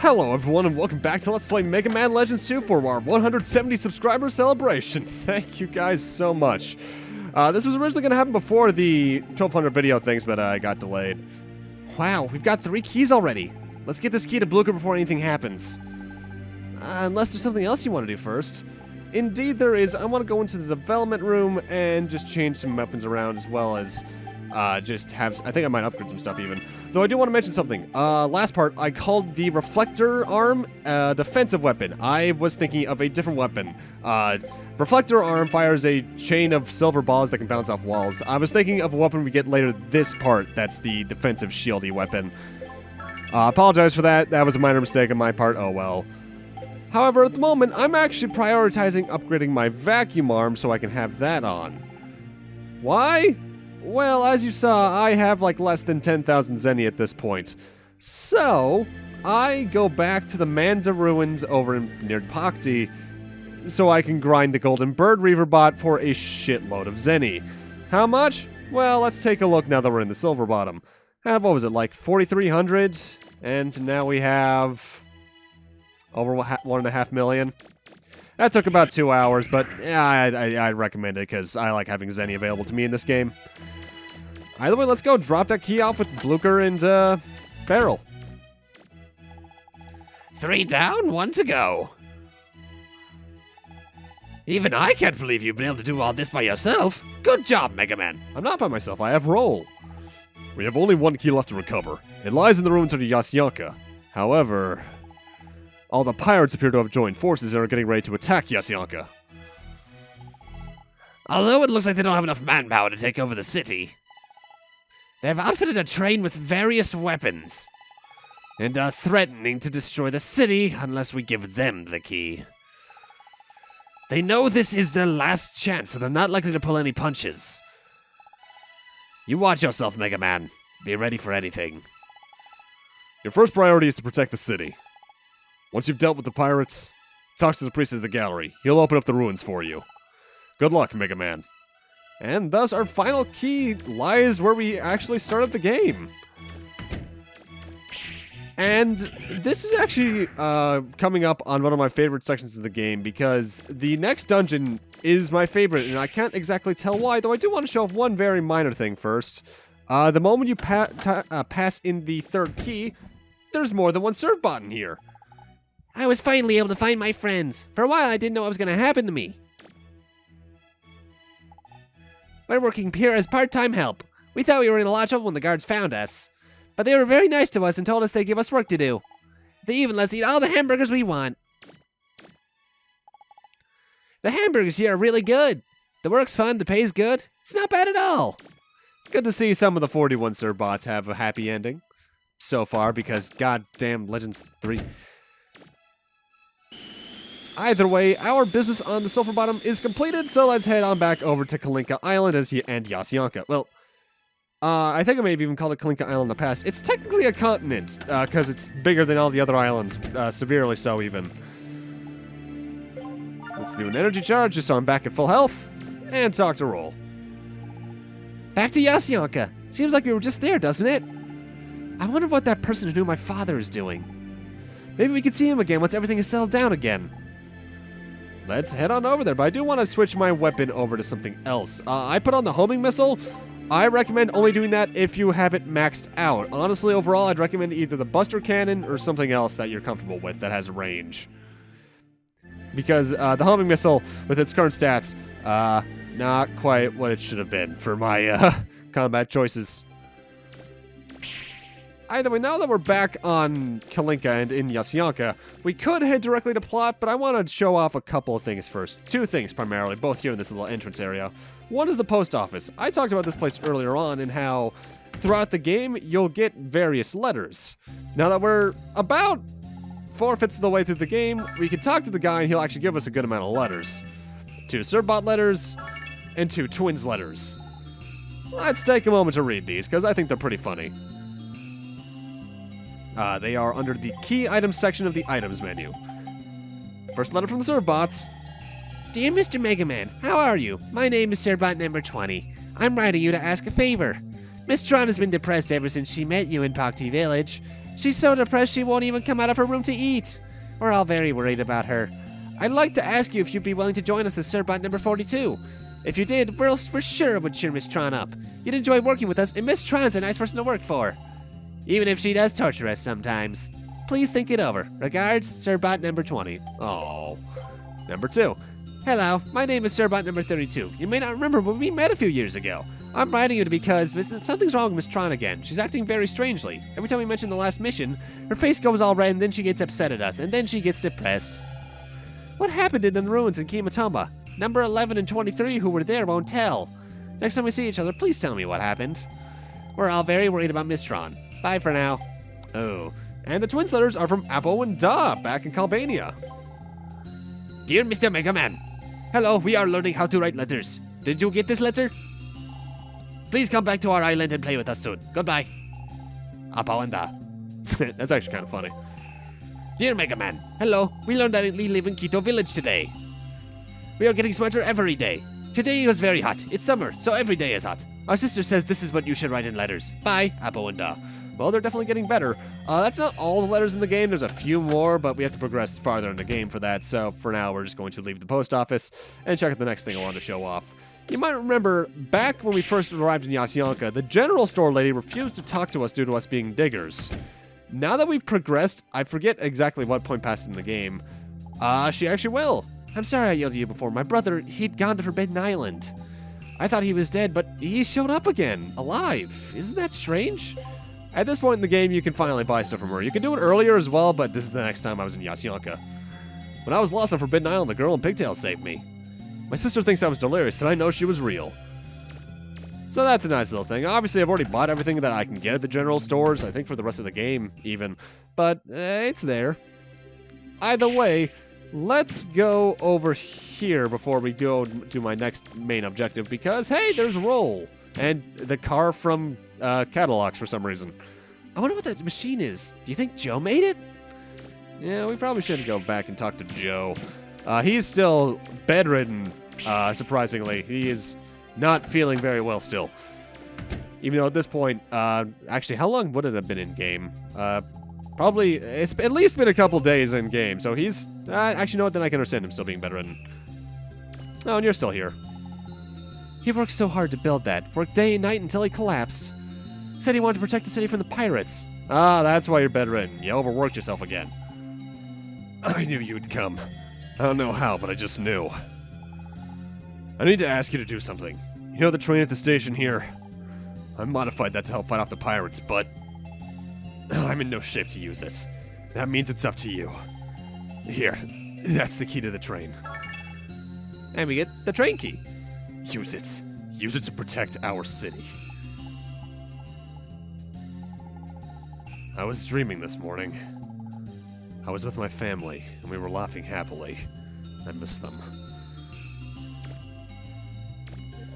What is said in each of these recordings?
Hello everyone and welcome back to Let's Play Mega Man Legends 2 for our 170 subscriber celebration. Thank you guys so much. This was originally going to happen before the 1200 video things, but I got delayed. Wow, we've got 3 keys already. Let's get this key to Blucher before anything happens. Unless there's something else you want to do first. Indeed there is. I want to go into the development room and just change some weapons around, as well as just have... I think I might upgrade some stuff even. Though I do want to mention something. Last part, I called the reflector arm a defensive weapon. I was thinking of a different weapon. Reflector arm fires a chain of silver balls that can bounce off walls. I was thinking of a weapon we get later this part that's the defensive shieldy weapon. Apologize for that. That was a minor mistake on my part. Oh well. However, at the moment, I'm actually prioritizing upgrading my vacuum arm so I can have that on. Why? Well, as you saw, I have like less than 10,000 zenny at this point. So, I go back to the Manda Ruins over near Pakti so I can grind the Golden Bird Reaver bot for a shitload of zenny. How much? Well, let's take a look now that we're in the Sulfer-Bottom. What was it, like 4,300? And now we have over 1.5 million. That took about 2 hours, but yeah, I recommend it because I like having zenny available to me in this game. Either way, let's go. Drop that key off with Blucher and Barrel. 3 down, 1 to go. Even I can't believe you've been able to do all this by yourself. Good job, Megaman. I'm not by myself. I have Roll. We have only 1 key left to recover. It lies in the ruins of Yasyanka. However, all the pirates appear to have joined forces and are getting ready to attack Yasyanka. Although it looks like they don't have enough manpower to take over the city, they have outfitted a train with various weapons and are threatening to destroy the city unless we give them the key. They know this is their last chance, so they're not likely to pull any punches. You watch yourself, Mega Man. Be ready for anything. Your first priority is to protect the city. Once you've dealt with the pirates, talk to the priest of the gallery. He'll open up the ruins for you. Good luck, Mega Man. And thus our final key lies where we actually started the game. And this is actually coming up on one of my favorite sections of the game, because the next dungeon is my favorite, and I can't exactly tell why, though I do want to show off one very minor thing first. The moment you pass in the 3rd key, there's more than one serve bot in here. I was finally able to find my friends. For a while, I didn't know what was going to happen to me. We're working here as part-time help. We thought we were in a lot of trouble when the guards found us. But they were very nice to us and told us they'd give us work to do. They even let us eat all the hamburgers we want. The hamburgers here are really good. The work's fun, the pay's good. It's not bad at all. Good to see some of the 41 serve bots have a happy ending so far, because goddamn Legends 3... Either way, our business on the Sulfer-Bottom is completed, so let's head on back over to Calinca Island and Yasyanka. Well, I think I may have even called it Calinca Island in the past. It's technically a continent, because it's bigger than all the other islands, severely so even. Let's do an energy charge just so I'm back at full health, and talk to Roll. Back to Yasyanka. Seems like we were just there, doesn't it? I wonder what that person who knew my father is doing. Maybe we could see him again once everything is settled down again. Let's head on over there, but I do want to switch my weapon over to something else. I put on the homing missile. I recommend only doing that if you have it maxed out. Honestly, overall, I'd recommend either the Buster Cannon or something else that you're comfortable with that has range. Because the homing missile, with its current stats, not quite what it should have been for my combat choices. Either way, now that we're back on Calinca and in Yasyanka, we could head directly to plot, but I want to show off a couple of things first. 2 things primarily, both here in this little entrance area. One is the post office. I talked about this place earlier on and how throughout the game, you'll get various letters. Now that we're about 4/5 of the way through the game, we can talk to the guy and he'll actually give us a good amount of letters. 2 Servbot letters and 2 Twins letters. Let's take a moment to read these, because I think they're pretty funny. They are under the key items section of the items menu. First letter from the Servbots. Dear Mr. Megaman, how are you? My name is Servbot number 20. I'm writing you to ask a favor. Miss Tron has been depressed ever since she met you in Pakti Village. She's so depressed she won't even come out of her room to eat. We're all very worried about her. I'd like to ask you if you'd be willing to join us as Sulfer-Bottom number 42. If you did, we're for sure it would cheer Miss Tron up. You'd enjoy working with us, and Miss Tron's a nice person to work for. Even if she does torture us sometimes. Please think it over. Regards, Sulfer-Bottom number 20. Oh. Number 2. Hello, my name is Sulfer-Bottom number 32. You may not remember when we met a few years ago. I'm writing you because something's wrong with Miss Tron again. She's acting very strangely. Every time we mention the last mission, her face goes all red and then she gets upset at us, and then she gets depressed. What happened in the ruins in Kimatoma? Number 11 and 23 who were there won't tell. Next time we see each other, please tell me what happened. We're all very worried about Miss Tron. Bye for now. Oh. And the twins letters are from Apo and Da, back in Calbania. Dear Mr. Megaman, hello, we are learning how to write letters. Did you get this letter? Please come back to our island and play with us soon. Goodbye. Apo and Da. That's actually kind of funny. Dear Megaman, hello, we learned that we live in Quito Village today. We are getting smarter every day. Today was very hot. It's summer, so every day is hot. Our sister says this is what you should write in letters. Bye, Apo and Da. Well, they're definitely getting better. That's not all the letters in the game. There's a few more, but we have to progress farther in the game for that. So for now, we're just going to leave the post office and check out the next thing I wanted to show off. You might remember, back when we first arrived in Yasyanka, the general store lady refused to talk to us due to us being diggers. Now that we've progressed, I forget exactly what point passed in the game. She actually will. I'm sorry I yelled at you before. My brother, he'd gone to Forbidden Island. I thought he was dead, but he showed up again, alive. Isn't that strange? At this point in the game, you can finally buy stuff from her. You can do it earlier as well, but this is the next time I was in Yasyanka. When I was lost on Forbidden Island, the girl in pigtails saved me. My sister thinks I was delirious, but I know she was real. So that's a nice little thing. Obviously, I've already bought everything that I can get at the general stores, I think for the rest of the game, even. But it's there. Either way, let's go over here before we go to my next main objective, because, hey, there's Roll. And the car from Catalogs for some reason. I wonder what that machine is. Do you think Joe made it? Yeah, we probably should go back and talk to Joe. He's still bedridden, surprisingly. He is not feeling very well still. Even though at this point, actually, how long would it have been in game? Probably, it's at least been a couple days in game. So he's, actually, you know what, then I can understand him still being bedridden. Oh, and you're still here. He worked so hard to build that. Worked day and night until he collapsed. Said he wanted to protect the city from the pirates. Ah, that's why you're bedridden. You overworked yourself again. I knew you'd come. I don't know how, but I just knew. I need to ask you to do something. You know the train at the station here? I modified that to help fight off the pirates, but I'm in no shape to use it. That means it's up to you. Here, that's the key to the train. And we get the train key. Use it. Use it to protect our city. I was dreaming this morning. I was with my family, and we were laughing happily. I miss them.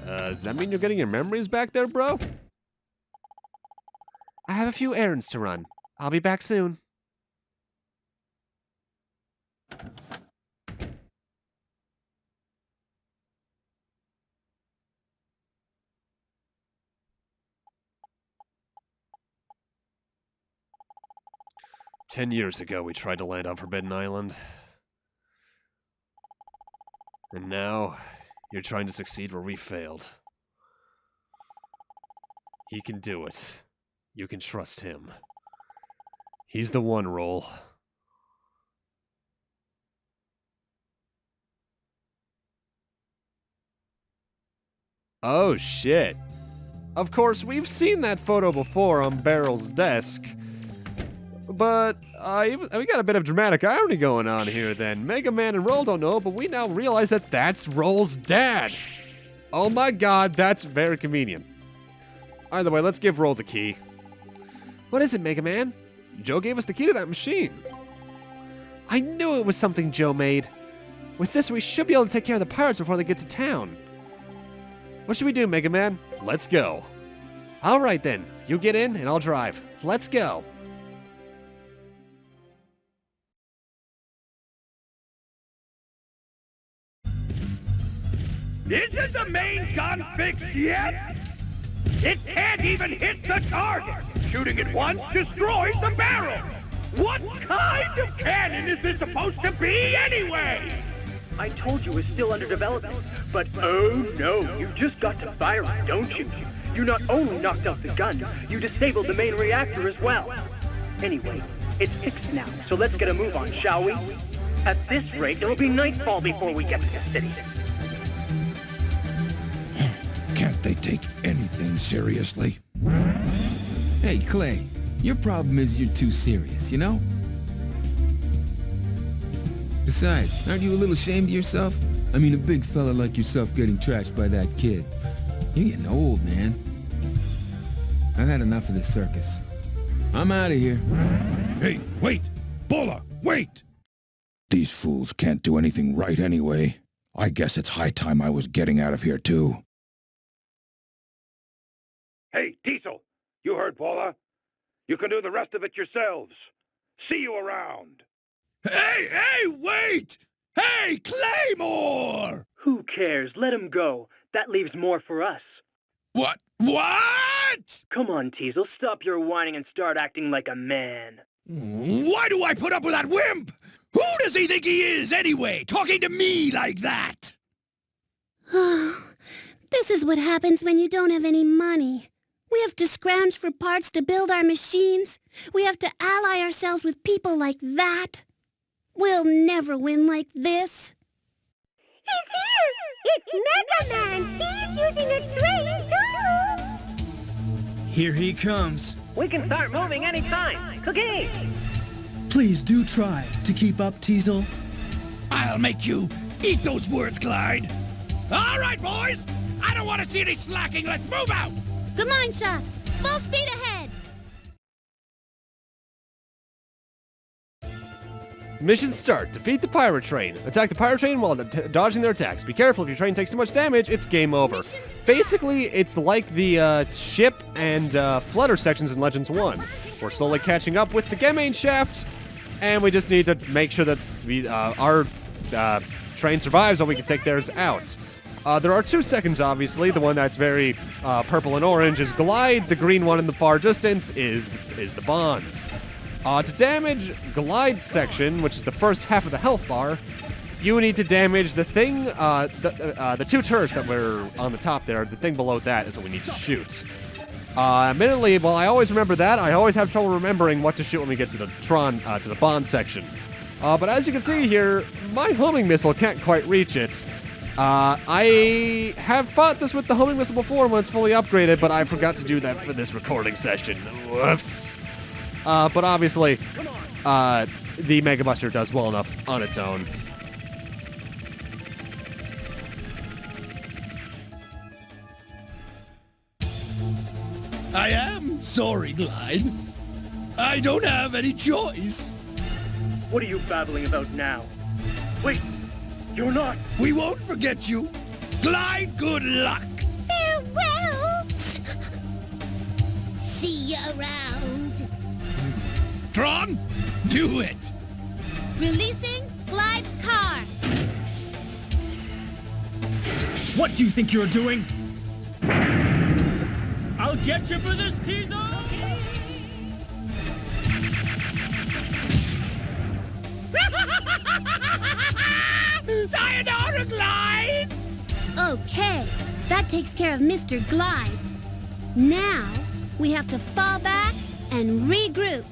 Does that mean you're getting your memories back there, bro? I have a few errands to run. I'll be back soon. "10 years ago, we tried to land on Forbidden Island. And now, you're trying to succeed where we failed. He can do it. You can trust him. He's the one, Roll." Oh, shit. Of course, we've seen that photo before on Barrel's desk. But we got a bit of dramatic irony going on here then. Megaman and Roll don't know, but we now realize that that's Roll's dad. Oh my god, that's very convenient. Either way, let's give Roll the key. What is it, Megaman? Joe gave us the key to that machine. I knew it was something Joe made. With this, we should be able to take care of the pirates before they get to town. What should we do, Megaman? Let's go. Alright then, you get in and I'll drive. Let's go. Isn't the main gun fixed yet? It can't even hit the target! Shooting it once destroys the barrel! What kind of cannon is this supposed to be anyway? I told you it's still under development, but oh no, you just got to fire it, don't you? You not only knocked out the gun, you disabled the main reactor as well. Anyway, it's fixed now, so let's get a move on, shall we? At this rate, it'll be nightfall before we get to the city. Can't they take anything seriously? Hey, Clay, your problem is you're too serious, you know? Besides, aren't you a little ashamed of yourself? I mean, a big fella like yourself getting trashed by that kid. You're getting old, man. I've had enough of this circus. I'm out of here. Hey, wait! Bola, wait! These fools can't do anything right anyway. I guess it's high time I was getting out of here, too. Hey, Diesel, you heard Paula? You can do the rest of it yourselves. See you around. Hey, wait! Hey, Claymore! Who cares? Let him go. That leaves more for us. What? Come on, Teasel, stop your whining and start acting like a man. Why do I put up with that wimp? Who does he think he is, anyway, talking to me like that? This is what happens when you don't have any money. We have to scrounge for parts to build our machines. We have to ally ourselves with people like that. We'll never win like this. He's here! It's Megaman! He's using a train, too! Here he comes. We can start moving anytime. Cookie! Please do try to keep up, Teasel. I'll make you eat those words, Clyde. All right, boys. I don't want to see any slacking. Let's move out. Come on, Shaft. Full speed ahead. Mission start. Defeat the pirate train. Attack the pirate train while dodging their attacks. Be careful, if your train takes too much damage, it's game over. Basically, it's like the ship and flutter sections in Legends 1. We're slowly catching up with the Gimmick shaft, and we just need to make sure that our train survives so we can take theirs out. There are 2 seconds, obviously. The one that's very purple and orange is Glide. The green one in the far distance is the Bonds. To damage Glide section, which is the first half of the health bar, you need to damage the thing, the 2 turrets that were on the top there. The thing below that is what we need to shoot. Admittedly, while I always remember that, I always have trouble remembering what to shoot when we get to the Bond section. But as you can see here, my homing missile can't quite reach it. I have fought this with the homing missile before when it's fully upgraded, but I forgot to do that for this recording session. Whoops. But obviously, the Mega Buster does well enough on its own. I am sorry, Glide. I don't have any choice. What are you babbling about now? Wait, you're not... We won't forget you. Glide, good luck. Farewell. See you around. Tron, do it. Releasing Glide's car. What do you think you're doing? I'll get you for this, Teasel! Sayonara, Glide! Okay, that takes care of Mr. Glide. Now, we have to fall back and regroup.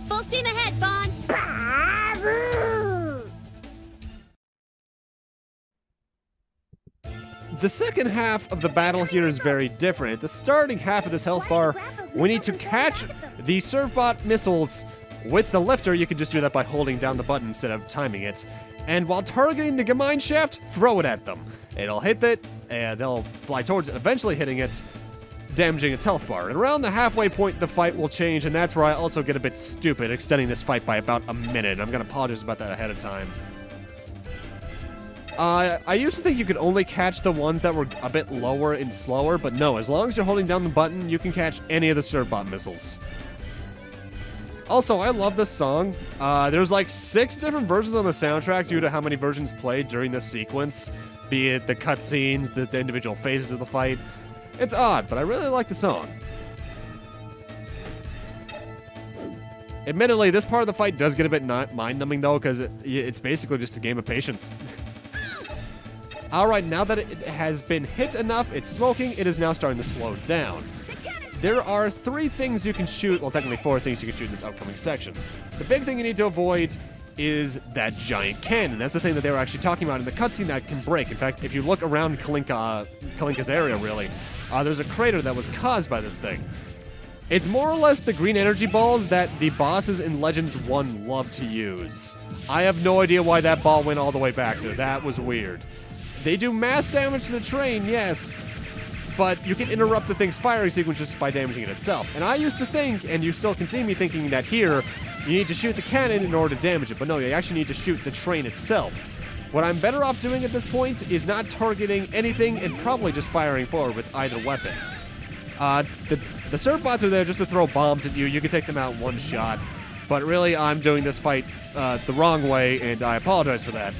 Full steam ahead, Bond! The second half of the battle here is very different. At the starting half of this health bar, we need to catch the Sulfer-Bottom missiles with the lifter. You can just do that by holding down the button instead of timing it. And while targeting the Gimmick shaft, throw it at them. It'll hit it, and they'll fly towards it, eventually hitting it, damaging its health bar. And around the halfway point, the fight will change, and that's where I also get a bit stupid, extending this fight by about a minute. I'm going to apologize about that ahead of time. I used to think you could only catch the ones that were a bit lower and slower, but no, as long as you're holding down the button, you can catch any of the Sulfer-Bottom missiles. Also, I love this song. There's like 6 different versions on the soundtrack due to how many versions played during this sequence, be it the cutscenes, the individual phases of the fight. It's odd, but I really like the song. Admittedly, this part of the fight does get a bit mind-numbing, though, because it's basically just a game of patience. Alright, now that it has been hit enough, it's smoking, it is now starting to slow down. There are 3 things you can shoot, well, technically 4 things you can shoot in this upcoming section. The big thing you need to avoid is that giant cannon. That's the thing that they were actually talking about in the cutscene that can break. In fact, if you look around Calinca's area, really, there's a crater that was caused by this thing. It's more or less the green energy balls that the bosses in Legends 1 love to use. I have no idea why that ball went all the way back there. That was weird. They do mass damage to the train, yes, but you can interrupt the thing's firing sequence just by damaging it itself. And I used to think, and you still can see me thinking, that here, you need to shoot the cannon in order to damage it, but no, you actually need to shoot the train itself. What I'm better off doing at this point is not targeting anything and probably just firing forward with either weapon. The Serp-bots are there just to throw bombs at you. You can take them out in one shot. But really, I'm doing this fight the wrong way, and I apologize for that.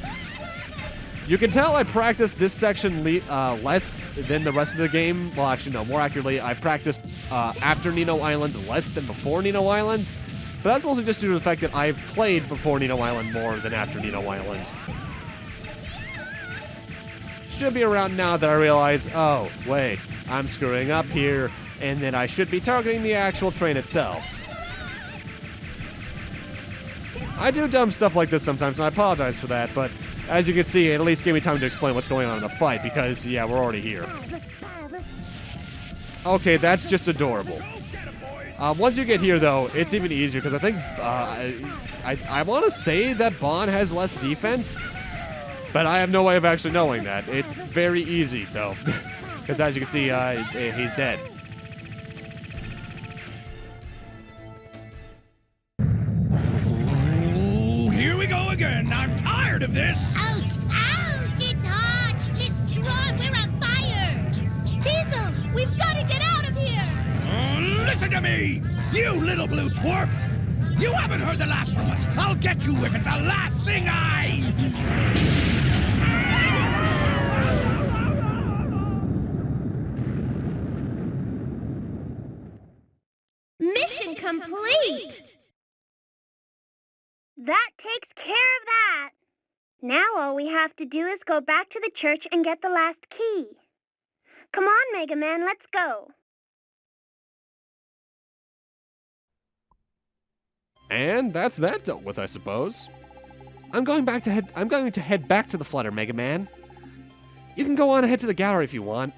You can tell I practiced this section less than the rest of the game. Well, actually, no, more accurately, I practiced after Nino Island less than before Nino Island. But that's mostly just due to the fact that I've played before Nino Island more than after Nino Island. Should be around now that I realize, oh, wait, I'm screwing up here, and then I should be targeting the actual train itself. I do dumb stuff like this sometimes, and I apologize for that, but as you can see, it at least gave me time to explain what's going on in the fight, because, yeah, we're already here. Okay, that's just adorable. Once you get here, though, it's even easier, because I think, I want to say that Bon has less defense, but I have no way of actually knowing that. It's very easy, though, because as you can see, he's dead. Here we go again. I'm tired of this. Ouch! Ouch! It's hot! Miss Trot, we're on fire! Teasel, we've got to get out of here! Listen to me, you little blue twerp. You haven't heard the last from us. I'll get you if it's the last thing Mission complete! That takes care of that. Now all we have to do is go back to the church and get the last key. Come on, Megaman, let's go. And that's that dealt with, I suppose. I'm going to head back to the Flutter, Megaman. You can go on ahead to the gallery if you want.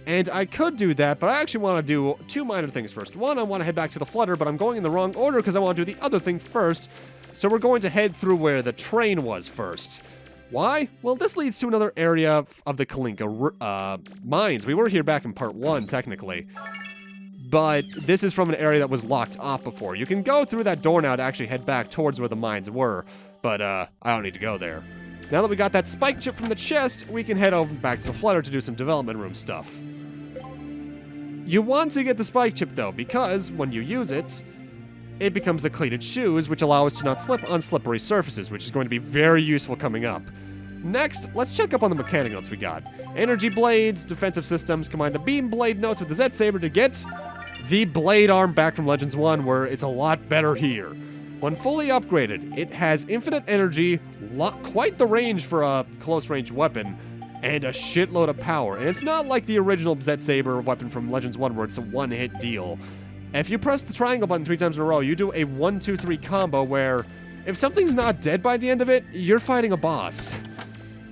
And I could do that, but I actually want to do 2 minor things first. One, I want to head back to the Flutter, but I'm going in the wrong order because I want to do the other thing first. So we're going to head through where the train was first. Why? Well, this leads to another area of the Calinca mines. We were here back in part 1, technically. But this is from an area that was locked off before. You can go through that door now to actually head back towards where the mines were, but I don't need to go there. Now that we got that spike chip from the chest, we can head over back to the Flutter to do some development room stuff. You want to get the spike chip, though, because when you use it, it becomes the Cleated Shoes, which allow us to not slip on slippery surfaces, which is going to be very useful coming up. Next, let's check up on the mechanic notes we got. Energy blades, defensive systems, combine the beam blade notes with the Z-Saber to get the blade arm back from Legends 1, where it's a lot better here. When fully upgraded, it has infinite energy, quite the range for a close-range weapon, and a shitload of power. And it's not like the original Z-Saber weapon from Legends 1 where it's a one-hit deal. If you press the triangle button 3 times in a row, you do a 1-2-3 combo where if something's not dead by the end of it, you're fighting a boss.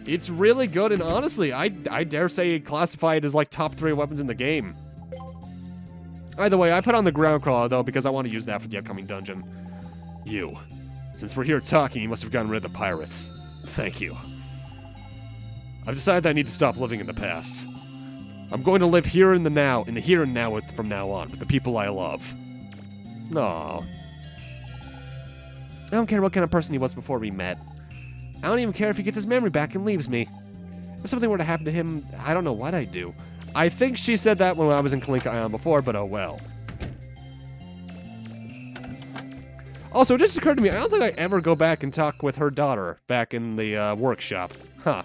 It's really good, and honestly, I dare say classify it as like top 3 weapons in the game. Either way, I put on the ground crawler though because I want to use that for the upcoming dungeon. You. Since we're here talking, you must have gotten rid of the pirates. Thank you. I've decided that I need to stop living in the past. I'm going to live here in the now, here and now from now on, with the people I love. Aww. I don't care what kind of person he was before we met. I don't even care if he gets his memory back and leaves me. If something were to happen to him, I don't know what I'd do. I think she said that when I was in Calinca Island before, but oh well. Also, it just occurred to me, I don't think I ever go back and talk with her daughter back in the workshop. Huh.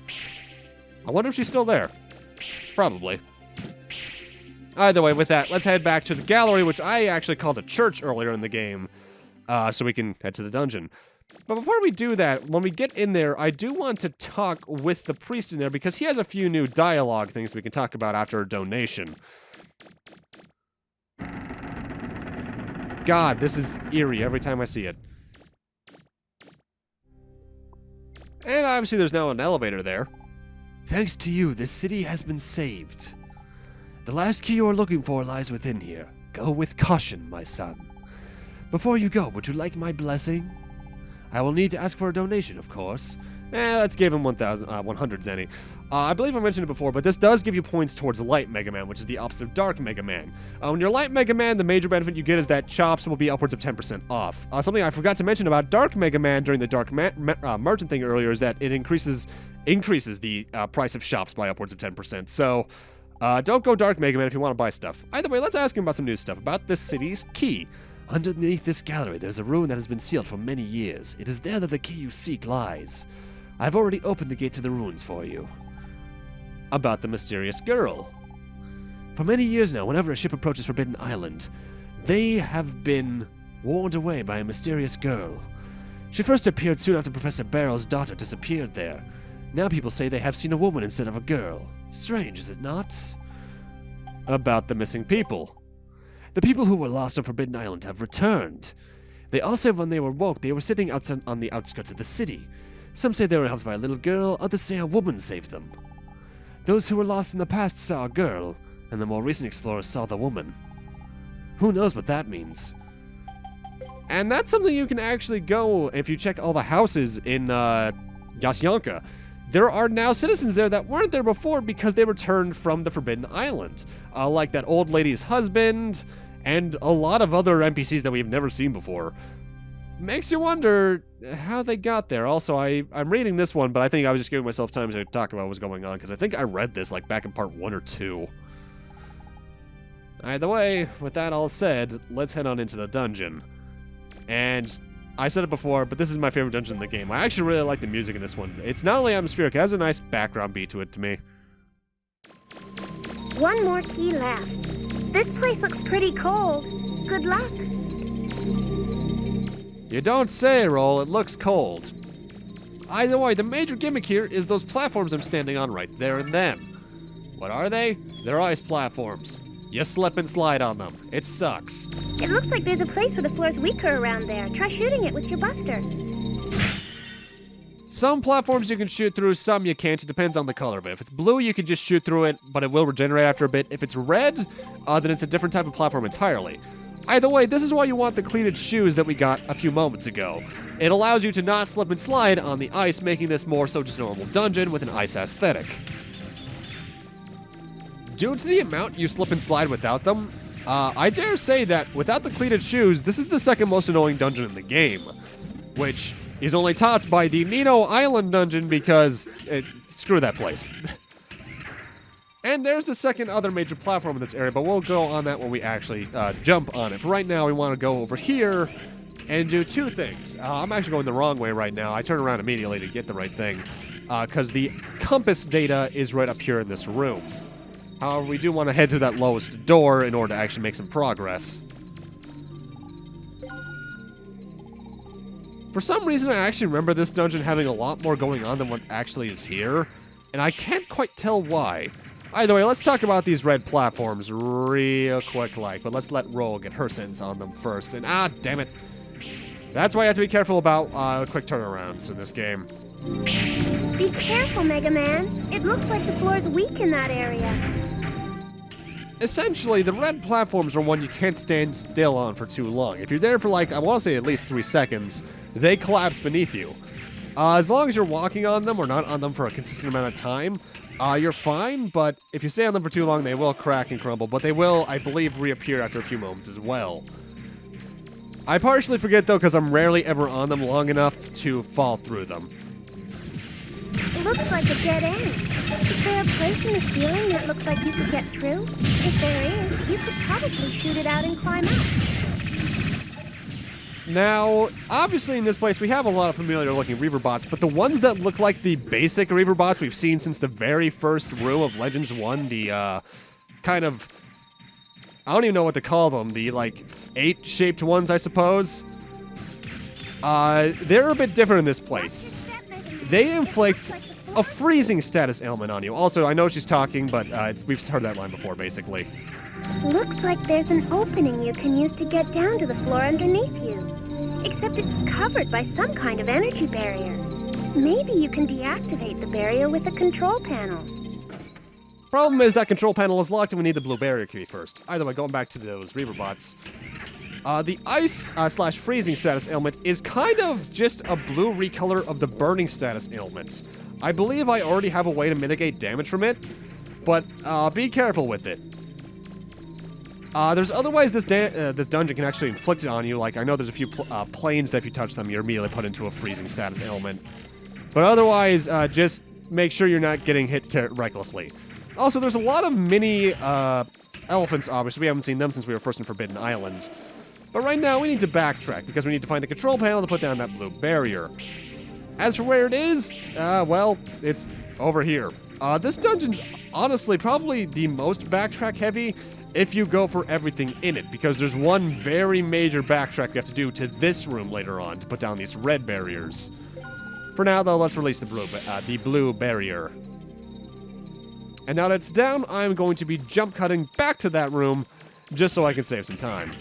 I wonder if she's still there. Probably. Either way, with that, let's head back to the gallery, which I actually called a church earlier in the game, so we can head to the dungeon. But before we do that, when we get in there, I do want to talk with the priest in there because he has a few new dialogue things we can talk about after a donation. God, this is eerie every time I see it. And obviously there's now an elevator there. Thanks to you, this city has been saved. The last key you are looking for lies within here. Go with caution, my son. Before you go, would you like my blessing? I will need to ask for a donation, of course. Let's give him 100 Zenny. I believe I mentioned it before, but this does give you points towards Light Mega Man, which is the opposite of Dark Mega Man. When you're Light Mega Man, the major benefit you get is that chops will be upwards of 10% off. Something I forgot to mention about Dark Mega Man during the Dark Merchant thing earlier is that it increases the price of shops by upwards of 10%. So, don't go Dark Mega Man if you want to buy stuff. Either way, let's ask him about some new stuff, about this city's key. Underneath this gallery, there's a ruin that has been sealed for many years. It is there that the key you seek lies. I've already opened the gate to the ruins for you. About the mysterious girl. For many years now, whenever a ship approaches Forbidden Island, they have been warned away by a mysterious girl. She first appeared soon after Professor Barrel's daughter disappeared there. Now people say they have seen a woman instead of a girl. Strange, is it not? About the missing people. The people who were lost on Forbidden Island have returned. They all say when they were woke, they were sitting outside on the outskirts of the city. Some say they were helped by a little girl, others say a woman saved them. Those who were lost in the past saw a girl, and the more recent explorers saw the woman. Who knows what that means? And that's something you can actually go, if you check all the houses in Yasyanka. There are now citizens there that weren't there before because they returned from the Forbidden Island. Like that old lady's husband, and a lot of other NPCs that we've never seen before. Makes you wonder how they got there. Also, I'm reading this one, but I think I was just giving myself time to talk about what's going on, because I think I read this like back in part 1 or 2. Either way, with that all said, let's head on into the dungeon. And I said it before, but this is my favorite dungeon in the game. I actually really like the music in this one. It's not only atmospheric, it has a nice background beat to it to me. One more key left. This place looks pretty cold. Good luck. You don't say, Roll. It looks cold. Either way, the major gimmick here is those platforms I'm standing on right there and then. What are they? They're ice platforms. You slip and slide on them. It sucks. It looks like there's a place where the floor's weaker around there. Try shooting it with your buster. Some platforms you can shoot through, some you can't. It depends on the color. But if it's blue, you can just shoot through it, but it will regenerate after a bit. If it's red, then it's a different type of platform entirely. Either way, this is why you want the Cleated Shoes that we got a few moments ago. It allows you to not slip and slide on the ice, making this more so just a normal dungeon with an ice aesthetic. Due to the amount you slip and slide without them, I dare say that without the Cleated Shoes, this is the second most annoying dungeon in the game, which is only topped by the Nino Island dungeon because screw that place. And there's the second other major platform in this area, but we'll go on that when we actually jump on it. For right now, we want to go over here and do two things. I'm actually going the wrong way right now. I turn around immediately to get the right thing, because the compass data is right up here in this room. However, we do want to head through that lowest door in order to actually make some progress. For some reason, I actually remember this dungeon having a lot more going on than what actually is here, and I can't quite tell why. Either way, let's talk about these red platforms real quick, but let's let Roll get her sentence on them first. And damn it. That's why you have to be careful about quick turnarounds in this game. Be careful, Mega Man. It looks like the floor's weak in that area. Essentially, the red platforms are one you can't stand still on for too long. If you're there for I want to say at least 3 seconds, they collapse beneath you. As long as you're walking on them or not on them for a consistent amount of time, you're fine, but if you stay on them for too long, they will crack and crumble, but they will, I believe, reappear after a few moments as well. I partially forget, though, because I'm rarely ever on them long enough to fall through them. It looks like a dead end. Is there a place in the ceiling that looks like you could get through? If there is, you could probably shoot it out and climb out. Now, obviously in this place we have a lot of familiar-looking Reaver bots, but the ones that look like the basic Reaver bots we've seen since the very first room of Legends 1, the kind of I don't even know what to call them. The, like, 8-shaped ones, I suppose. They're a bit different in this place. They inflict a freezing status ailment on you. Also, I know she's talking, but we've heard that line before, basically. Looks like there's an opening you can use to get down to the floor underneath you. Except it's covered by some kind of energy barrier. Maybe you can deactivate the barrier with a control panel. Problem is that control panel is locked and we need the blue barrier key first. Either way, going back to those Reaver bots. The ice slash freezing status ailment is kind of just a blue recolor of the burning status ailment. I believe I already have a way to mitigate damage from it, but be careful with it. There's other ways this dungeon can actually inflict it on you. Like, I know there's a few planes that if you touch them, you're immediately put into a freezing status ailment. But otherwise, just make sure you're not getting hit recklessly. Also, there's a lot of mini elephants, obviously. We haven't seen them since we were first in Forbidden Island. But right now, we need to backtrack, because we need to find the control panel to put down that blue barrier. As for where it is, well, it's over here. This dungeon's honestly probably the most backtrack heavy if you go for everything in it, because there's one very major backtrack you have to do to this room later on to put down these red barriers. For now, though, let's release the blue barrier. And now that it's down, I'm going to be jump cutting back to that room just so I can save some time.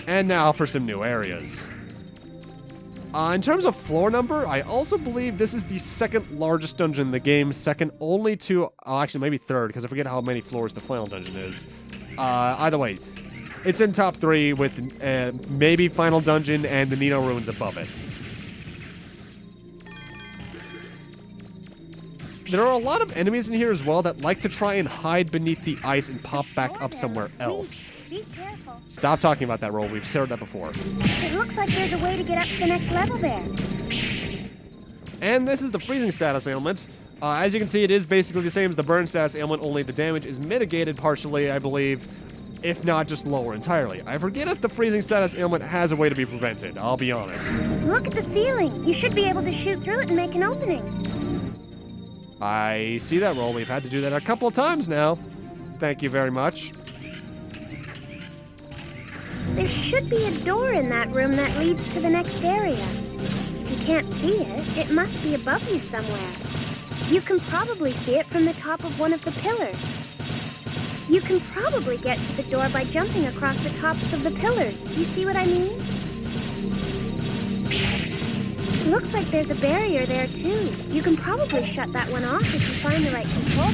And now for some new areas. In terms of floor number, I also believe this is the second largest dungeon in the game, second only to, actually maybe third, because I forget how many floors the final dungeon is. Either way, it's in top 3 with maybe final dungeon and the Nino Ruins above it. There are a lot of enemies in here as well that like to try and hide beneath the ice and pop back up somewhere else. Be careful. Stop talking about that roll. We've shared that before. It looks like there's a way to get up to the next level there. And this is the freezing status ailment. As you can see, it is basically the same as the burn status ailment, only the damage is mitigated partially, I believe, if not just lower entirely. I forget if the freezing status ailment has a way to be prevented, I'll be honest. Look at the ceiling. You should be able to shoot through it and make an opening. I see that roll. We've had to do that a couple of times now. Thank you very much. There should be a door in that room that leads to the next area. If you can't see it, it must be above you somewhere. You can probably see it from the top of one of the pillars. You can probably get to the door by jumping across the tops of the pillars. Do you see what I mean? Looks like there's a barrier there, too. You can probably shut that one off if you find the right control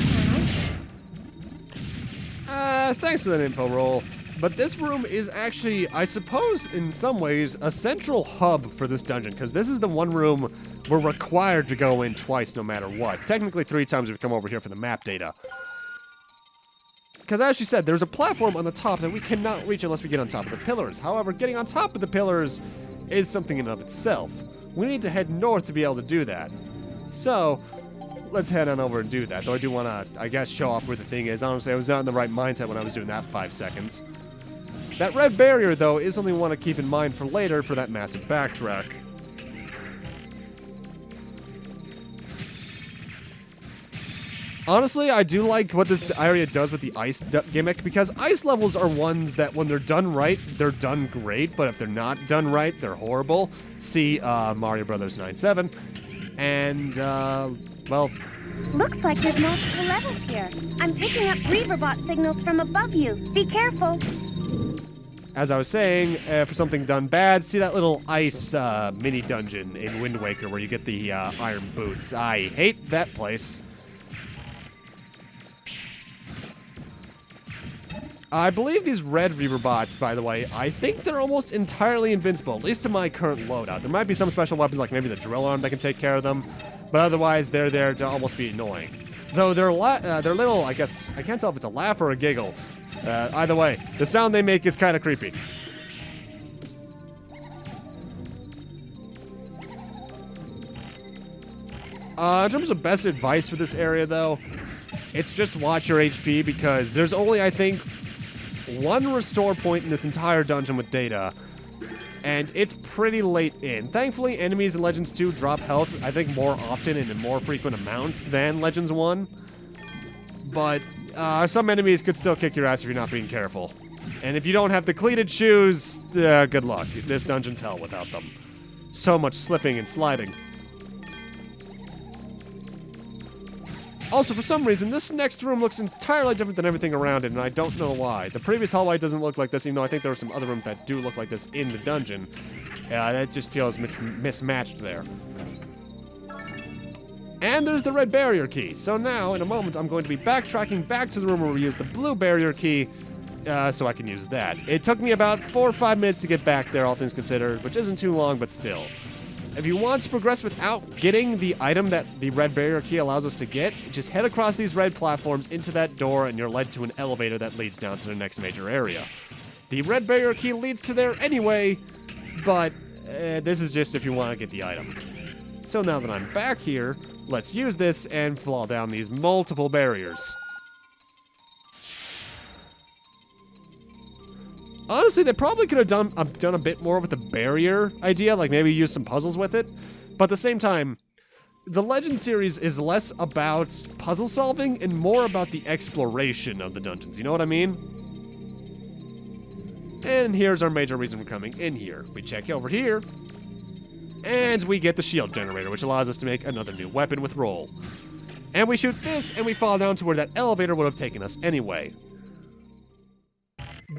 panel. Thanks for that info roll. But this room is actually, I suppose, in some ways, a central hub for this dungeon, because this is the one room we're required to go in twice no matter what. Technically 3 times we've come over here for the map data. Because as she said, there's a platform on the top that we cannot reach unless we get on top of the pillars. However, getting on top of the pillars is something in and of itself. We need to head north to be able to do that. So, let's head on over and do that. Though I do want to, I guess, show off where the thing is. Honestly, I was not in the right mindset when I was doing that 5 seconds. That red barrier, though, is something we want to keep in mind for later for that massive backtrack. Honestly, I do like what this area does with the ice gimmick, because ice levels are ones that, when they're done right, they're done great, but if they're not done right, they're horrible. See Mario Brothers 9-7. And, well... Looks like there's multiple levels here. I'm picking up Reaverbot signals from above you. Be careful. As I was saying, for something done bad, see that little ice mini dungeon in Wind Waker where you get the iron boots. I hate that place. I believe these red Reaver bots, by the way, I think they're almost entirely invincible, at least to my current loadout. There might be some special weapons, like maybe the drill arm that can take care of them, but otherwise they're there to almost be annoying. Though they're little, I guess, I can't tell if it's a laugh or a giggle. Either way, the sound they make is kind of creepy. In terms of best advice for this area, though, it's just watch your HP, because there's only, I think, 1 restore point in this entire dungeon with data, and it's pretty late in. Thankfully, enemies in Legends 2 drop health, I think, more often and in more frequent amounts than Legends 1. but some enemies could still kick your ass if you're not being careful. And if you don't have the cleated shoes, good luck. This dungeon's hell without them. So much slipping and sliding. Also, for some reason, this next room looks entirely different than everything around it, and I don't know why. The previous hallway doesn't look like this, even though I think there are some other rooms that do look like this in the dungeon. That just feels mismatched there. And there's the red barrier key. So now, in a moment, I'm going to be backtracking back to the room where we used the blue barrier key, so I can use that. It took me about 4 or 5 minutes to get back there, all things considered, which isn't too long, but still. If you want to progress without getting the item that the red barrier key allows us to get, just head across these red platforms into that door and you're led to an elevator that leads down to the next major area. The red barrier key leads to there anyway, but this is just if you want to get the item. So now that I'm back here, let's use this and fall down these multiple barriers. Honestly, they probably could have done a bit more with the barrier idea, like maybe use some puzzles with it. But at the same time, the Legend series is less about puzzle solving and more about the exploration of the dungeons. You know what I mean? And here's our major reason for coming in here. We check over here, and we get the shield generator, which allows us to make another new weapon with roll. And we shoot this, and we fall down to where that elevator would have taken us anyway.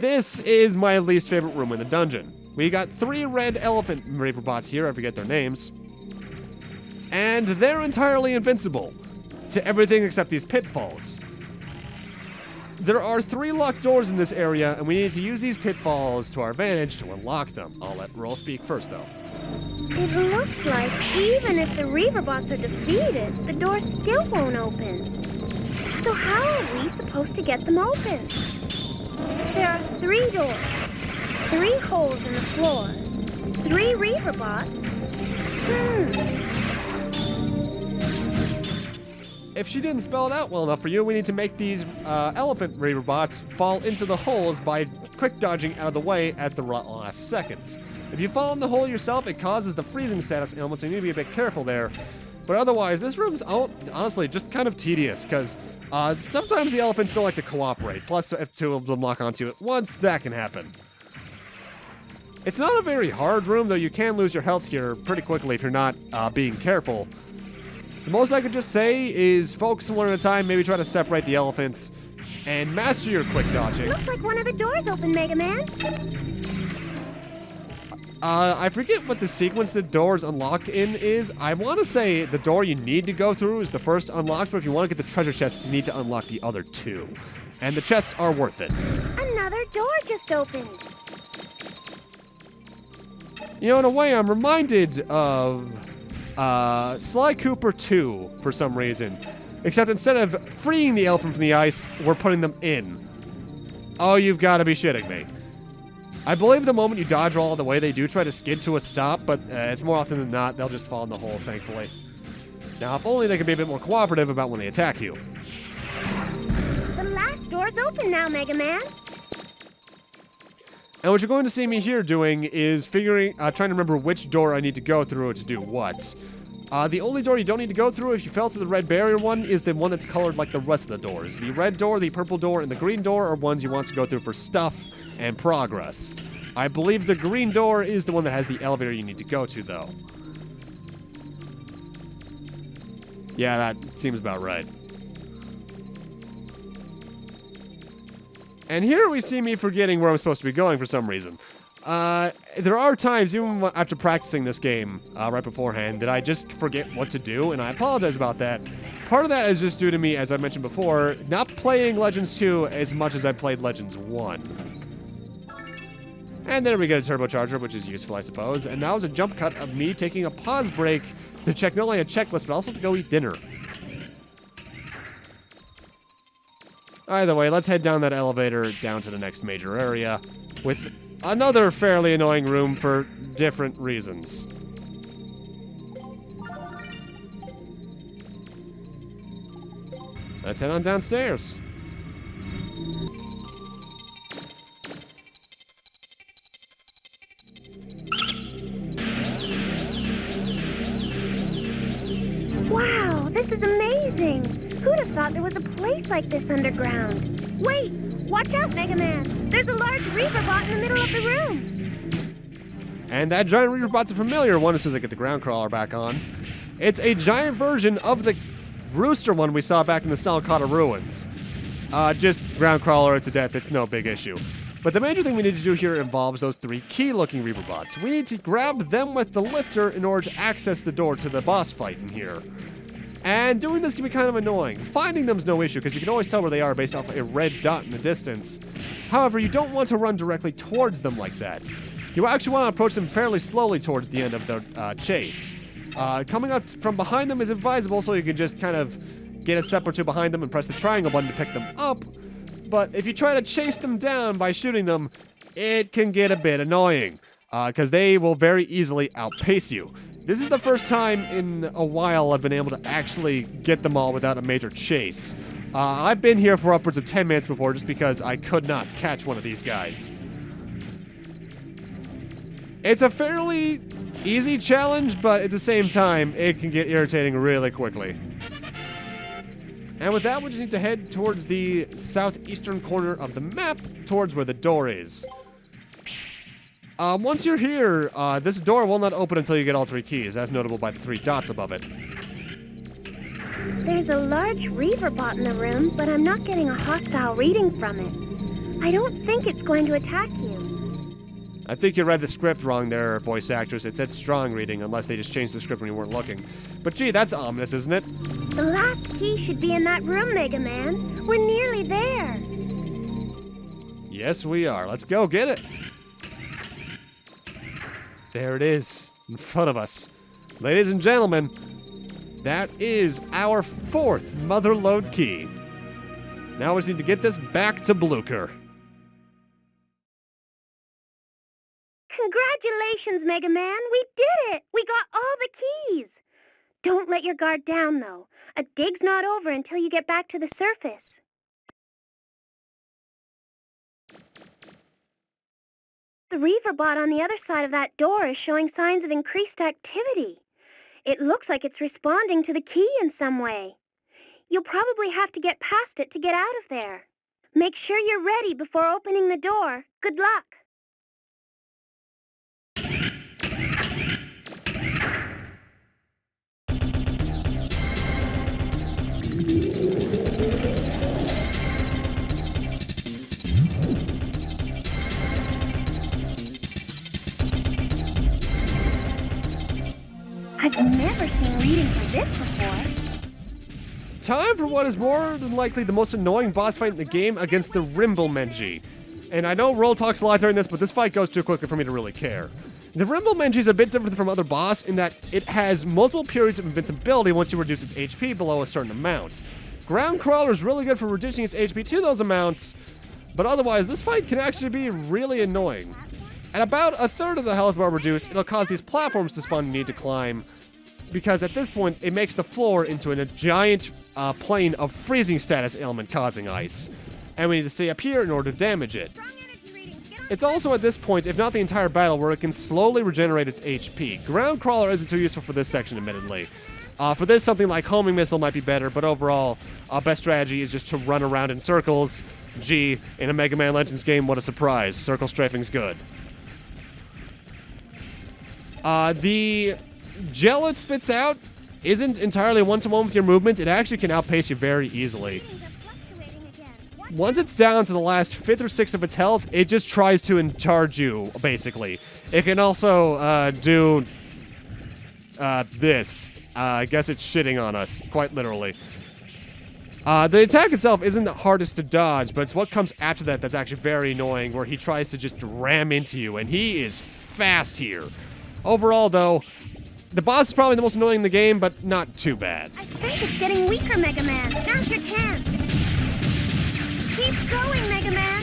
This is my least favorite room in the dungeon. We got 3 red elephant Reaver bots here, I forget their names. And they're entirely invincible to everything except these pitfalls. There are 3 locked doors in this area, and we need to use these pitfalls to our advantage to unlock them. I'll let Roll speak first, though. It looks like even if the Reaver bots are defeated, the doors still won't open. So how are we supposed to get them open? There are 3 doors, 3 holes in the floor, 3 Reaver bots. If she didn't spell it out well enough for you, we need to make these elephant Reaver bots fall into the holes by quick dodging out of the way at the last second. If you fall in the hole yourself, it causes the freezing status ailment, so you need to be a bit careful there. But otherwise, this room's honestly just kind of tedious, because sometimes the elephants don't like to cooperate. Plus, if 2 of them lock onto it once, that can happen. It's not a very hard room, though you can lose your health here pretty quickly if you're not being careful. The most I could just say is focus one at a time, maybe try to separate the elephants, and master your quick dodging. Looks like one of the doors open, Megaman. I forget what the sequence the doors unlock in is. I want to say the door you need to go through is the first unlocked, but if you want to get the treasure chests, you need to unlock the other 2. And the chests are worth it. Another door just opened. You know, in a way, I'm reminded of Sly Cooper 2 for some reason. Except instead of freeing the elephant from the ice, we're putting them in. Oh, you've got to be shitting me. I believe the moment you dodge all the way, they do try to skid to a stop, but it's more often than not, they'll just fall in the hole, thankfully. Now, if only they could be a bit more cooperative about when they attack you. The last door's open now, Megaman. And what you're going to see me here doing is trying to remember which door I need to go through to do what. The only door you don't need to go through if you fell through the red barrier one is the one that's colored like the rest of the doors. The red door, the purple door, and the green door are ones you want to go through for stuff and progress. I believe the green door is the one that has the elevator you need to go to, though. Yeah, that seems about right. And here we see me forgetting where I'm supposed to be going for some reason. There are times, even after practicing this game right beforehand, that I just forget what to do, and I apologize about that. Part of that is just due to me, as I mentioned before, not playing Legends 2 as much as I played Legends 1. And there we get a turbocharger, which is useful, I suppose. And that was a jump cut of me taking a pause break to check not only a checklist, but also to go eat dinner. Either way, let's head down that elevator down to the next major area with another fairly annoying room for different reasons. Let's head on downstairs. Wow, this is amazing. Who'd have thought there was a place like this underground? Wait! Watch out, Megaman! There's a large Reaverbot in the middle of the room! And that giant Reaverbot's a familiar one as soon as I get the ground crawler back on. It's a giant version of the rooster one we saw back in the Saul Kada Ruins. Just ground crawler to death, it's no big issue. But the major thing we need to do here involves those 3 key-looking Reaverbots. We need to grab them with the lifter in order to access the door to the boss fight in here. And doing this can be kind of annoying. Finding them's no issue, because you can always tell where they are based off a red dot in the distance. However, you don't want to run directly towards them like that. You actually want to approach them fairly slowly towards the end of the chase. Coming up from behind them is advisable, so you can just kind of get a step or two behind them and press the triangle button to pick them up. But if you try to chase them down by shooting them, it can get a bit annoying, because they will very easily outpace you. This is the first time in a while I've been able to actually get them all without a major chase. I've been here for upwards of 10 minutes before just because I could not catch one of these guys. It's a fairly easy challenge, but at the same time, it can get irritating really quickly. And with that, we just need to head towards the southeastern corner of the map, towards where the door is. Once you're here, this door will not open until you get all 3 keys, as notable by the 3 dots above it. There's a large Reaverbot in the room, but I'm not getting a hostile reading from it. I don't think it's going to attack you. I think you read the script wrong there, voice actress. It said strong reading, unless they just changed the script when you weren't looking. But gee, that's ominous, isn't it? The last key should be in that room, Megaman. We're nearly there. Yes, we are. Let's go get it. There it is, in front of us. Ladies and gentlemen, that is our 4th Motherlode key. Now we just need to get this back to Blucher. Congratulations, Megaman. We did it. We got all the keys. Don't let your guard down, though. A dig's not over until you get back to the surface. The Reaverbot on the other side of that door is showing signs of increased activity. It looks like it's responding to the key in some way. You'll probably have to get past it to get out of there. Make sure you're ready before opening the door. Good luck. I've never seen reading for this before. Time for what is more than likely the most annoying boss fight in the game against the Rimblemenji. And I know Roll talks a lot during this, but this fight goes too quickly for me to really care. The Rimblemenji is a bit different from other boss in that it has multiple periods of invincibility once you reduce its HP below a certain amount. Ground Crawler is really good for reducing its HP to those amounts, but otherwise this fight can actually be really annoying. At about a third of the health bar reduced, it'll cause these platforms to spawn you need to climb, because at this point it makes the floor into a giant plane of freezing status ailment causing ice, and we need to stay up here in order to damage it. It's also at this point, if not the entire battle, where it can slowly regenerate its HP. Ground Crawler isn't too useful for this section, admittedly. For this, something like Homing Missile might be better, but overall, best strategy is just to run around in circles. Gee, in a Mega Man Legends game, what a surprise. Circle strafing's good. The gel it spits out isn't entirely one-to-one with your movements. It actually can outpace you very easily. Once it's down to the last 5th or 6th of its health, it just tries to in-charge you, basically. It can also do this. I guess it's shitting on us, quite literally. The attack itself isn't the hardest to dodge, but it's what comes after that that's actually very annoying, where he tries to just ram into you, and he is fast here. Overall, though, the boss is probably the most annoying in the game, but not too bad. I think it's getting weaker, Mega Man. Now's your chance. Keep going, Mega Man.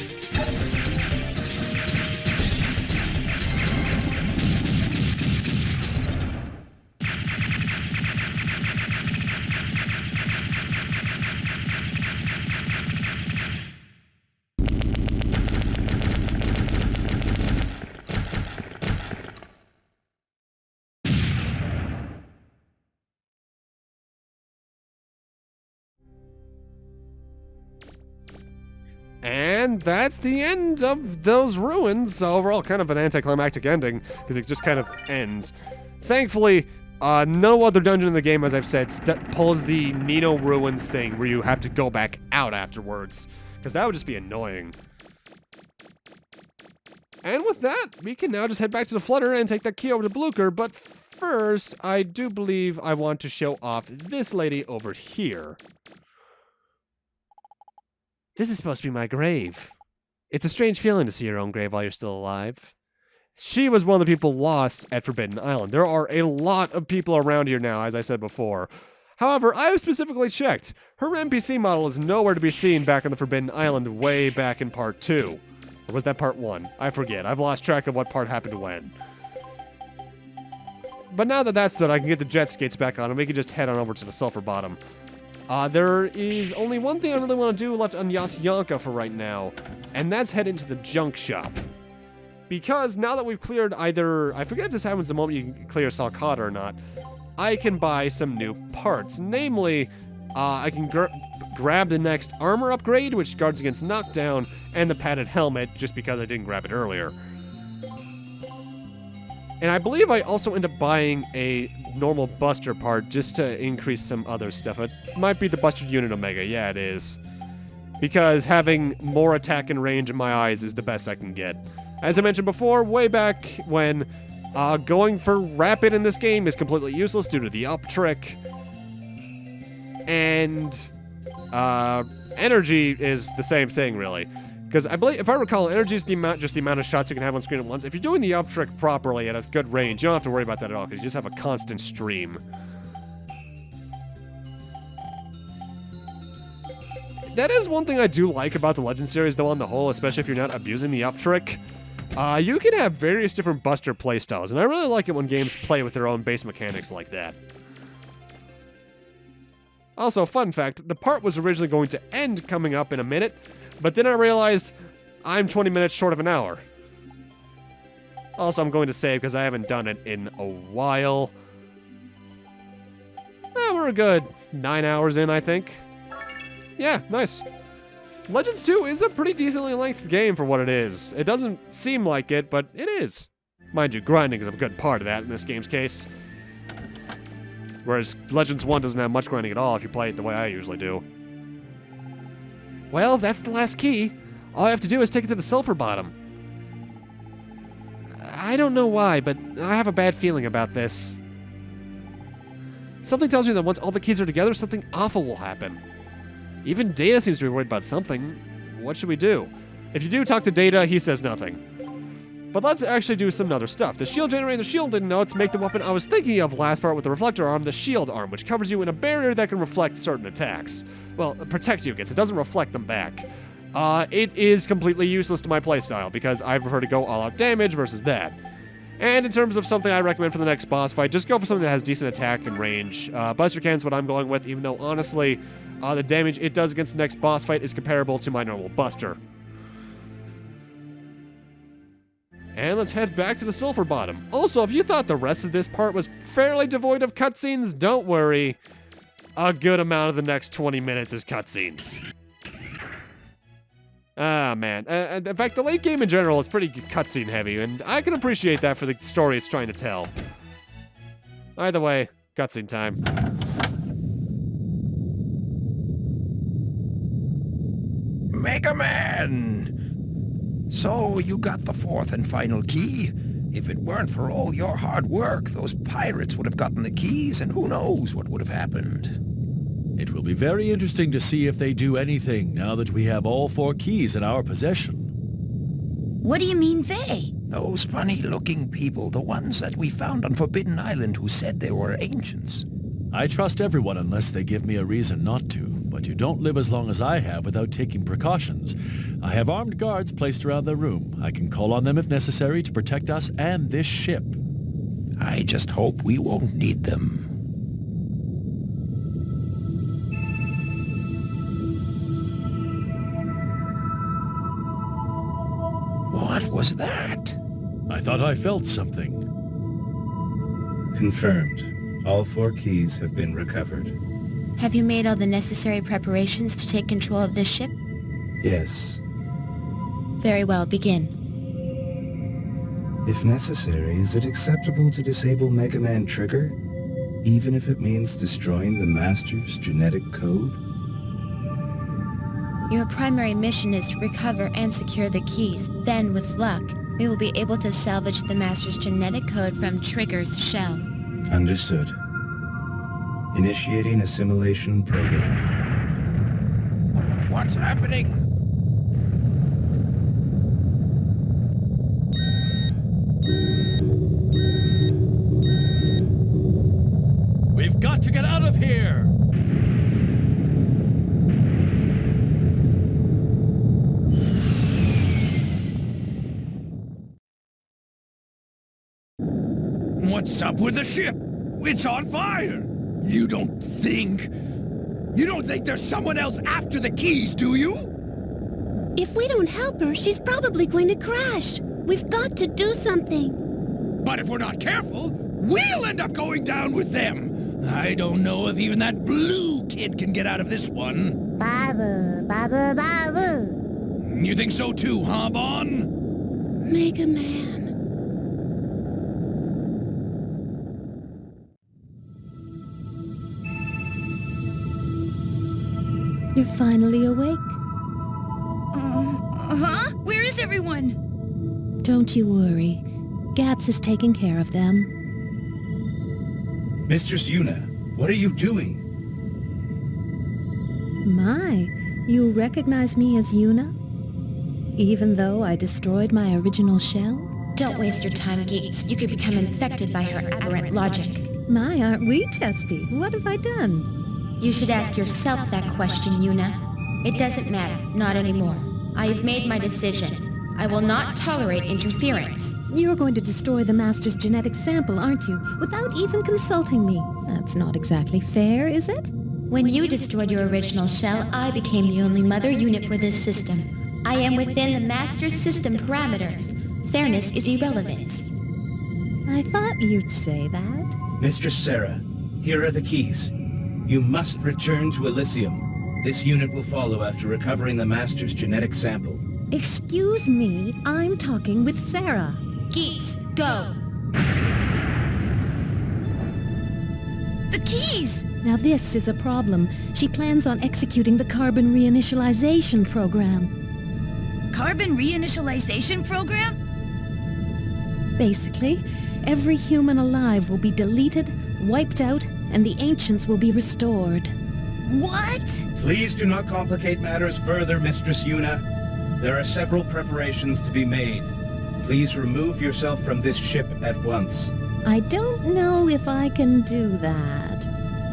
And that's the end of those ruins. Overall, kind of an anticlimactic ending, because it just kind of ends. Thankfully, no other dungeon in the game, as I've said, pulls the Nino Ruins thing where you have to go back out afterwards, because that would just be annoying. And with that, we can now just head back to the Flutter and take that key over to Blucher, but first, I do believe I want to show off this lady over here. This is supposed to be my grave. It's a strange feeling to see your own grave while you're still alive. She was one of the people lost at Forbidden Island. There are a lot of people around here now, as I said before. However, I have specifically checked. Her NPC model is nowhere to be seen back on the Forbidden Island way back in Part 2. Or was that Part 1? I forget. I've lost track of what part happened when. But now that that's done, I can get the jet skates back on and we can just head on over to the Sulfer-Bottom. There is only one thing I really want to do left on Yasyanka for right now, and that's head into the junk shop. Because now that we've cleared either, I forget if this happens the moment you can clear Saul Kada or not, I can buy some new parts. Namely, I can grab the next armor upgrade, which guards against knockdown, and the padded helmet, just because I didn't grab it earlier. And I believe I also end up buying a normal Buster part just to increase some other stuff. It might be the Buster Unit Omega. Yeah, it is. Because having more attack and range in my eyes is the best I can get. As I mentioned before, way back when going for rapid in this game is completely useless due to the up trick. And energy is the same thing, really. Because I believe, if I recall, energy is just the amount of shots you can have on screen at once. If you're doing the up trick properly at a good range, you don't have to worry about that at all, because you just have a constant stream. That is one thing I do like about the Legend series, though, on the whole, especially if you're not abusing the up trick. You can have various different Buster playstyles, and I really like it when games play with their own base mechanics like that. Also, fun fact, the part was originally going to end coming up in a minute, but then I realized I'm 20 minutes short of an hour. Also, I'm going to save because I haven't done it in a while. We're a good 9 hours in, I think. Yeah, nice. Legends 2 is a pretty decently length game for what it is. It doesn't seem like it, but it is. Mind you, grinding is a good part of that in this game's case. Whereas Legends 1 doesn't have much grinding at all if you play it the way I usually do. Well, that's the last key. All I have to do is take it to the Sulfer-Bottom. I don't know why, but I have a bad feeling about this. Something tells me that once all the keys are together, something awful will happen. Even Data seems to be worried about something. What should we do? If you do talk to Data, he says nothing. But let's actually do some other stuff. The shield generator and the shield didn't know to make the weapon I was thinking of last part with the reflector arm, the shield arm, which covers you in a barrier that can reflect certain attacks. Well, protect you against. It doesn't reflect them back. It is completely useless to my playstyle because I prefer to go all-out damage versus that. And in terms of something I recommend for the next boss fight, just go for something that has decent attack and range. Buster Cannon's what I'm going with, even though honestly, the damage it does against the next boss fight is comparable to my normal Buster. And let's head back to the Sulfer-Bottom. Also, if you thought the rest of this part was fairly devoid of cutscenes, don't worry. A good amount of the next 20 minutes is cutscenes. Ah, man. In fact, the late game in general is pretty cutscene heavy, and I can appreciate that for the story it's trying to tell. Either way, cutscene time. Megaman! So, you got the fourth and final key? If it weren't for all your hard work, those pirates would have gotten the keys, and who knows what would have happened. It will be very interesting to see if they do anything now that we have all 4 keys in our possession. What do you mean they? Those funny-looking people, the ones that we found on Forbidden Island who said they were ancients. I trust everyone unless they give me a reason not to, but you don't live as long as I have without taking precautions. I have armed guards placed around the room. I can call on them if necessary to protect us and this ship. I just hope we won't need them. What was that? I thought I felt something. Confirmed. All 4 keys have been recovered. Have you made all the necessary preparations to take control of this ship? Yes. Very well, begin. If necessary, is it acceptable to disable Megaman Trigger, even if it means destroying the Master's genetic code? Your primary mission is to recover and secure the keys. Then, with luck, we will be able to salvage the Master's genetic code from Trigger's shell. Understood. Initiating assimilation program. What's happening? We've got to get out of here! What's up with the ship? It's on fire! You don't think there's someone else after the keys, do you? If we don't help her, she's probably going to crash. We've got to do something. But if we're not careful, we'll end up going down with them. I don't know if even that blue kid can get out of this one. Babu, babu, babu. You think so too, huh, Bon? Megaman. You're finally awake. Huh? Where is everyone? Don't you worry. Gats is taking care of them. Mistress Yuna, what are you doing? My, you recognize me as Yuna? Even though I destroyed my original shell? Don't waste your time, Geeks. You could become infected by her aberrant logic. My, aren't we testy? What have I done? You should ask yourself that question, Yuna. It doesn't matter. Not anymore. I have made my decision. I will not tolerate interference. You're going to destroy the Master's genetic sample, aren't you? Without even consulting me. That's not exactly fair, is it? When you destroyed your original shell, I became the only mother unit for this system. I am within the Master's system parameters. Fairness is irrelevant. I thought you'd say that. Mistress Sarah, here are the keys. You must return to Elysium. This unit will follow after recovering the Master's genetic sample. Excuse me, I'm talking with Sarah. Geeks, go! The keys! Now this is a problem. She plans on executing the carbon reinitialization program. Carbon reinitialization program? Basically, every human alive will be deleted, wiped out, and the ancients will be restored. What? Please do not complicate matters further, Mistress Yuna. There are several preparations to be made. Please remove yourself from this ship at once. I don't know if I can do that.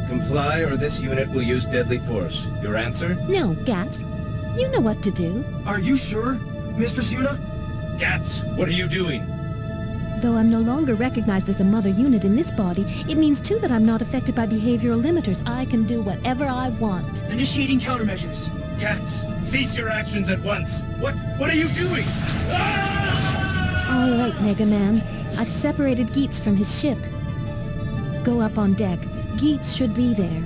Comply or this unit will use deadly force. Your answer? No, Gats. You know what to do. Are you sure, Mistress Yuna? Gats, what are you doing? Though I'm no longer recognized as a mother unit in this body, it means too that I'm not affected by behavioral limiters. I can do whatever I want. Initiating countermeasures. Gats, cease your actions at once. What are you doing? All right, Megaman. I've separated Geets from his ship. Go up on deck. Geets should be there.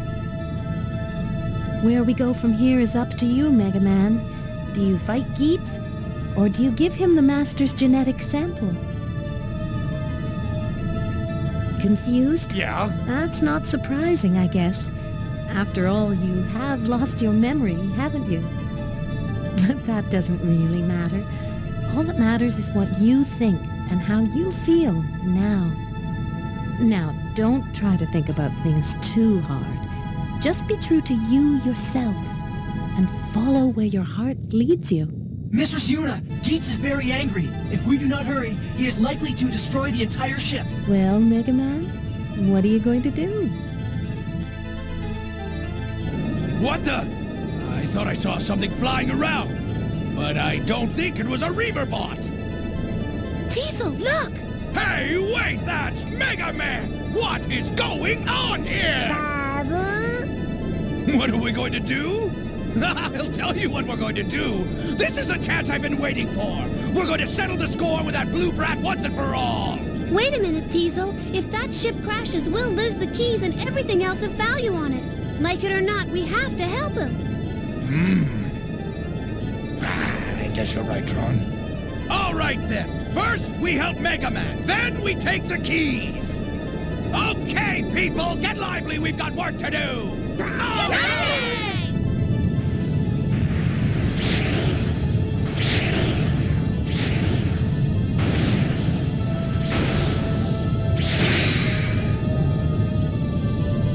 Where we go from here is up to you, Megaman. Do you fight Geets? Or do you give him the Master's genetic sample? Confused? Yeah. That's not surprising, I guess. After all, you have lost your memory, haven't you? But that doesn't really matter. All that matters is what you think and how you feel now. Now, don't try to think about things too hard. Just be true to you yourself and follow where your heart leads you. Mistress Yuna, Geets is very angry. If we do not hurry, he is likely to destroy the entire ship. Well, Megaman, what are you going to do? What the? I thought I saw something flying around. But I don't think it was a Reaver bot. Teasel, look! Hey, wait, that's Megaman! What is going on here? Babu? What are we going to do? I'll tell you what we're going to do. This is a chance I've been waiting for. We're going to settle the score with that blue brat once and for all. Wait a minute, Teasel. If that ship crashes, we'll lose the keys and everything else of value on it. Like it or not, we have to help him. I guess you're right, Tron. All right then. First, we help Megaman. Then we take the keys. Okay, people, get lively. We've got work to do.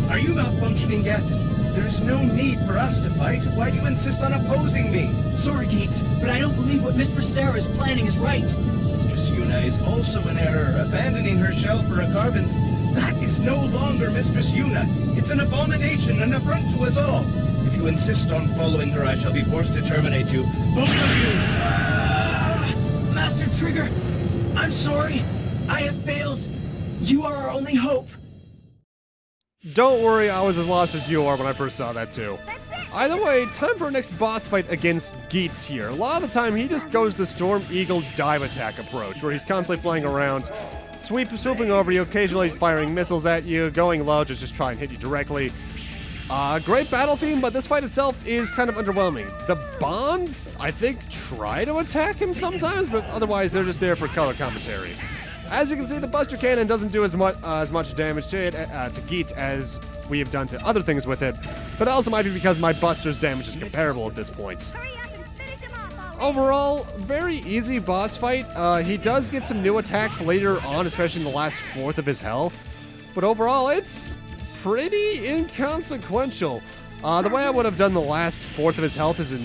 Are you malfunctioning yet? There is no need for us to fight. Why do you insist on opposing me? Sorry, Gates, but I don't believe what Mistress Sarah is planning is right. Mistress Yuna is also in error, abandoning her shell for a carbon's. That is no longer Mistress Yuna. It's an abomination, an affront to us all. If you insist on following her, I shall be forced to terminate you. Both of you! Master Trigger, I'm sorry. I have failed. You are our only hope. Don't worry, I was as lost as you are when I first saw that too. Either way, time for our next boss fight against Geets here. A lot of the time, he just goes the Storm Eagle dive attack approach, where he's constantly flying around, swooping over you, occasionally firing missiles at you, going low to just try and hit you directly. Great battle theme, but this fight itself is kind of underwhelming. The Bonds, I think, try to attack him sometimes, but otherwise they're just there for color commentary. As you can see, the Buster Cannon doesn't do as much damage to it, to Geets, as we have done to other things with it, but it also might be because my Buster's damage is comparable at this point. Overall, very easy boss fight. He does get some new attacks later on, especially in the last fourth of his health, but overall, it's pretty inconsequential. The way I would have done the last fourth of his health is the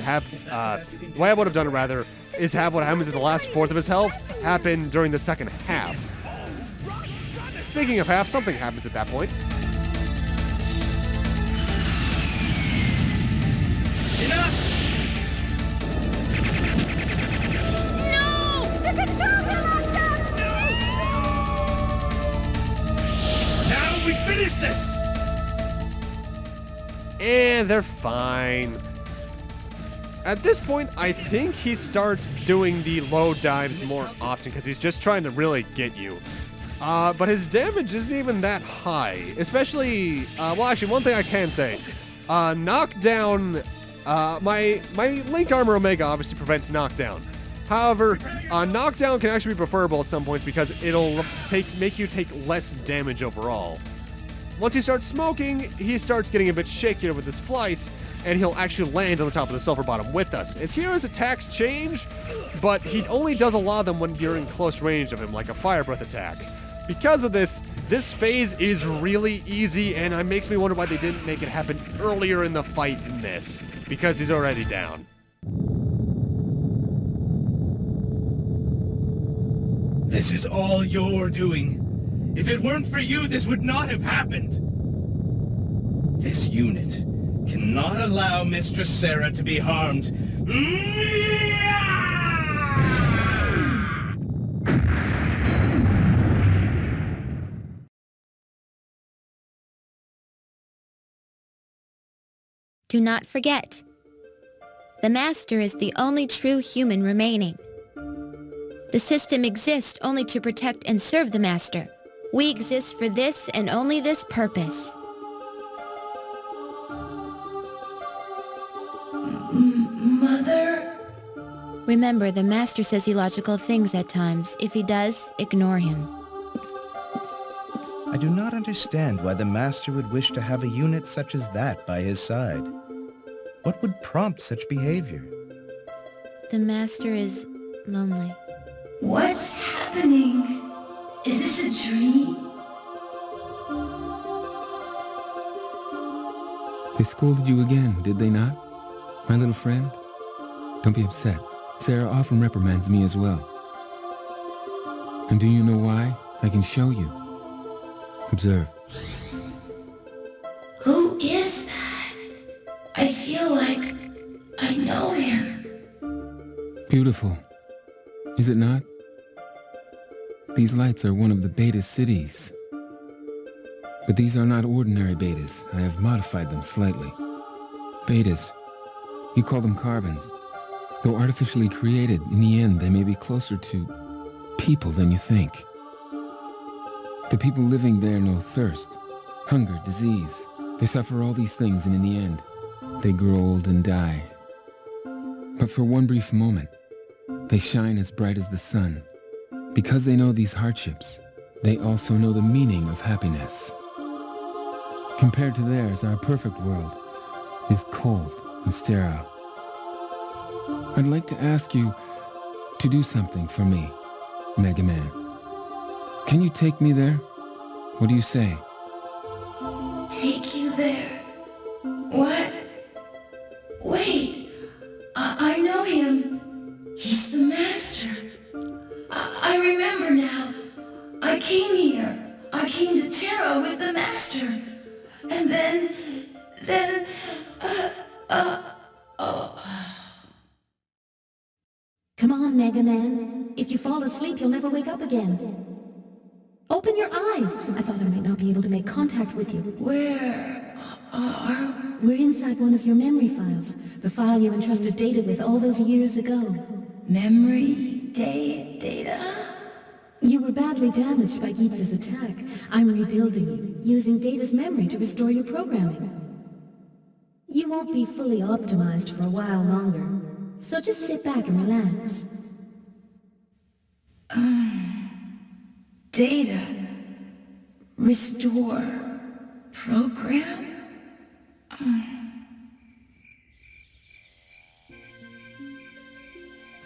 way I would have done it, rather, is have what happens in the last fourth of his health happen during the second half. Speaking of half, something happens at that point. Enough! No! The controls are locked up! Now we finish this! And they're fine. At this point, I think he starts doing the low dives more often because he's just trying to really get you. But his damage isn't even that high. Especially, well, actually, one thing I can say. Knockdown, my Link Armor Omega obviously prevents knockdown. However, knockdown can actually be preferable at some points because it'll make you take less damage overall. Once he starts smoking, he starts getting a bit shakier with his flights, and he'll actually land on the top of the Sulfer-Bottom with us. It's here his attacks change, but he only does a lot of them when you're in close range of him, like a Fire Breath attack. Because of this phase is really easy, and it makes me wonder why they didn't make it happen earlier in the fight in this, because he's already down. This is all your doing. If it weren't for you, this would not have happened. This unit cannot allow Mistress Sarah to be harmed. Do not forget, the Master is the only true human remaining. The system exists only to protect and serve the Master. We exist for this and only this purpose. Mother? Remember, the Master says illogical things at times. If he does, ignore him. I do not understand why the Master would wish to have a unit such as that by his side. What would prompt such behavior? The Master is lonely. What's happening? Is this a dream? They scolded you again, did they not? My little friend? Don't be upset. Sarah often reprimands me as well. And do you know why? I can show you. Observe. Who is that? I feel like I know him. Beautiful. Is it not? These lights are one of the beta cities. But these are not ordinary betas. I have modified them slightly. Betas. You call them carbons. Though artificially created, in the end they may be closer to people than you think. The people living there know thirst, hunger, disease. They suffer all these things, and in the end, they grow old and die. But for one brief moment, They shine as bright as the sun. Because they know these hardships, they also know the meaning of happiness. Compared to theirs, our perfect world is cold and sterile. I'd like to ask you to do something for me, Megaman. Can you take me there? What do you say? Take you there? What? Wait, I know him. He's the master. I remember now. I came here. I came to Terra with the master. And then... Come on, Megaman. If you fall asleep, you'll never wake up again. Open your eyes. I thought I might not be able to make contact with you. Where are... We're inside one of your memory files. The file you entrusted Data with all those years ago. Memory? Data? You were badly damaged by Geets' attack. I'm rebuilding you, using Data's memory to restore your programming. You won't be fully optimized for a while longer, so just sit back and relax. Data. Restore. Program?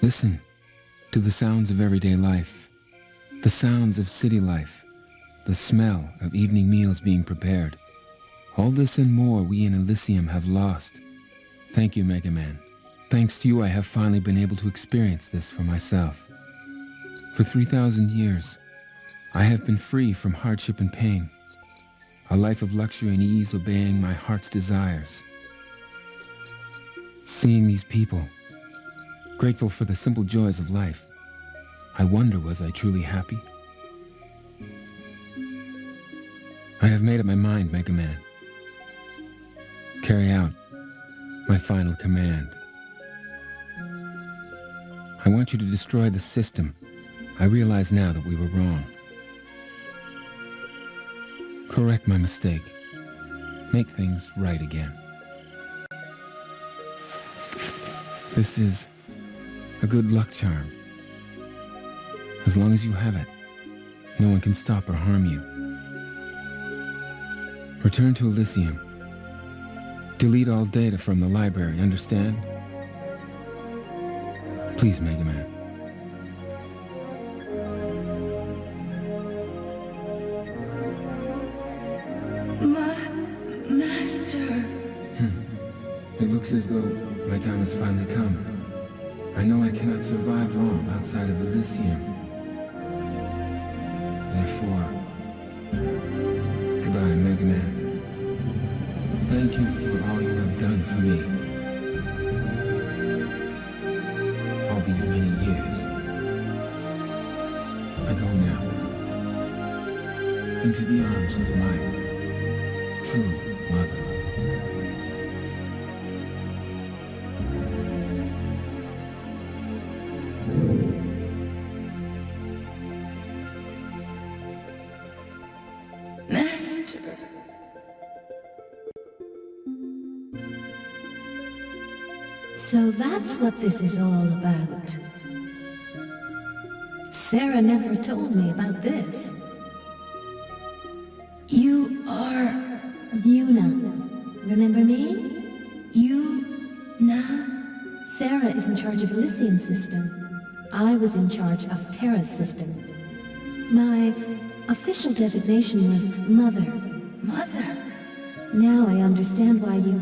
Listen to the sounds of everyday life, the sounds of city life, the smell of evening meals being prepared. All this and more we in Elysium have lost. Thank you, Megaman. Thanks to you, I have finally been able to experience this for myself. For 3,000 years, I have been free from hardship and pain, a life of luxury and ease obeying my heart's desires. Seeing these people, grateful for the simple joys of life, I wonder, was I truly happy? I have made up my mind, Megaman. Carry out my final command. I want you to destroy the system. I realize now that we were wrong. Correct my mistake. Make things right again. This is a good luck charm. As long as you have it, no one can stop or harm you. Return to Elysium. Delete all data from the library, understand? Please, Megaman. Master. It looks as though my time has finally come. I know I cannot survive long outside of Elysium. Therefore, goodbye, Megaman. Thank you for all you have done for me. All these many years. I go now. Into the arms of my true mother. Master. So that's what this is all about. Sarah never told me about this. You are... Yuna. Remember me? Yuna? Sarah is in charge of Elysium's system. I was in charge of Terra's system. My official designation was Mother. Mother? Now I understand why you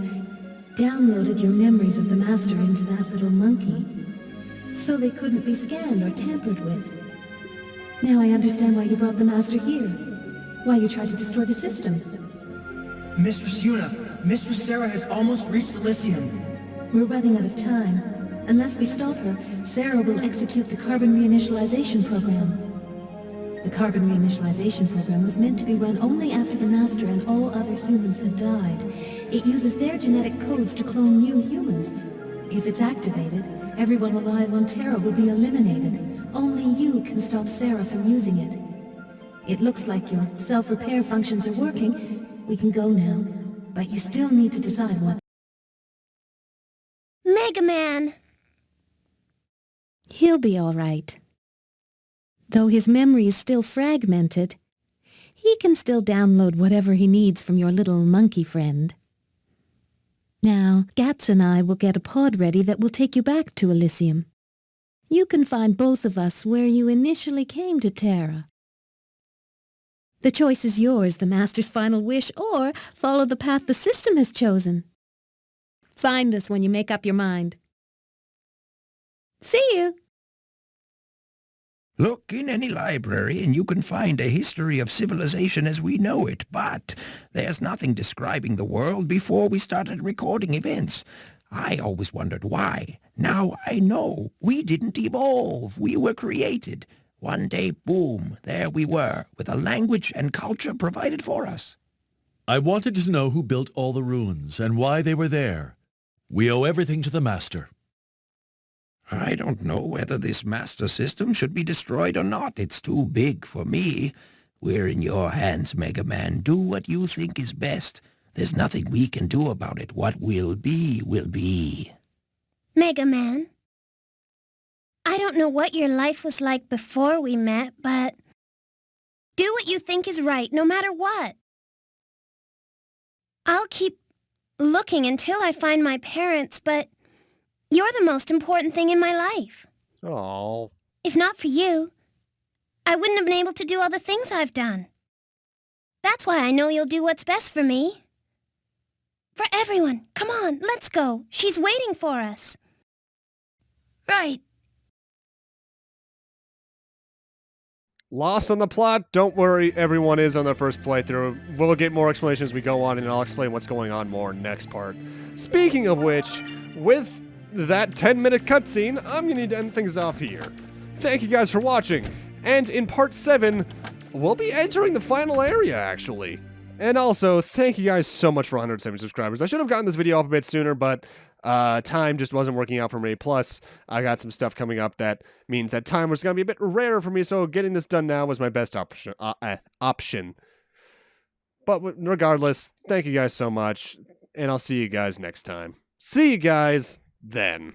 downloaded your memories of the Master into that little monkey. So they couldn't be scanned or tampered with. Now I understand why you brought the Master here. Why you tried to destroy the system. Mistress Yuna, Mistress Sarah has almost reached Elysium. We're running out of time. Unless we stop her, Sarah will execute the carbon reinitialization program. The carbon reinitialization program was meant to be run only after the Master and all other humans had died. It uses their genetic codes to clone new humans. If it's activated, everyone alive on Terra will be eliminated. Only you can stop Sarah from using it. It looks like your self-repair functions are working. We can go now, but you still need to decide what... Megaman! He'll be all right. Though his memory is still fragmented, he can still download whatever he needs from your little monkey friend. Now, Gats and I will get a pod ready that will take you back to Elysium. You can find both of us where you initially came to Terra. The choice is yours, the Master's final wish, or follow the path the system has chosen. Find us when you make up your mind. See you! Look in any library and you can find a history of civilization as we know it, but there's nothing describing the world before we started recording events. I always wondered why. Now I know. We didn't evolve. We were created. One day, boom, there we were, with a language and culture provided for us. I wanted to know who built all the ruins and why they were there. We owe everything to the Master. I don't know whether this master system should be destroyed or not. It's too big for me. We're in your hands, Megaman. Do what you think is best. There's nothing we can do about it. What will be, will be. Megaman, I don't know what your life was like before we met, but do what you think is right, no matter what. I'll keep looking until I find my parents, but you're the most important thing in my life. Oh. If not for you, I wouldn't have been able to do all the things I've done. That's why I know you'll do what's best for me. For everyone, come on, let's go. She's waiting for us. Right. Lost on the plot? Don't worry, everyone is on their first playthrough. We'll get more explanations as we go on, and I'll explain what's going on more next part. Speaking of which, with that 10-minute cutscene, I'm going to need to end things off here. Thank you guys for watching, and in part 7, we'll be entering the final area, actually. And also, thank you guys so much for 170 subscribers. I should have gotten this video up a bit sooner, but time just wasn't working out for me. Plus, I got some stuff coming up that means that time was going to be a bit rarer for me, so getting this done now was my best option. But regardless, thank you guys so much, and I'll see you guys next time. See you guys then.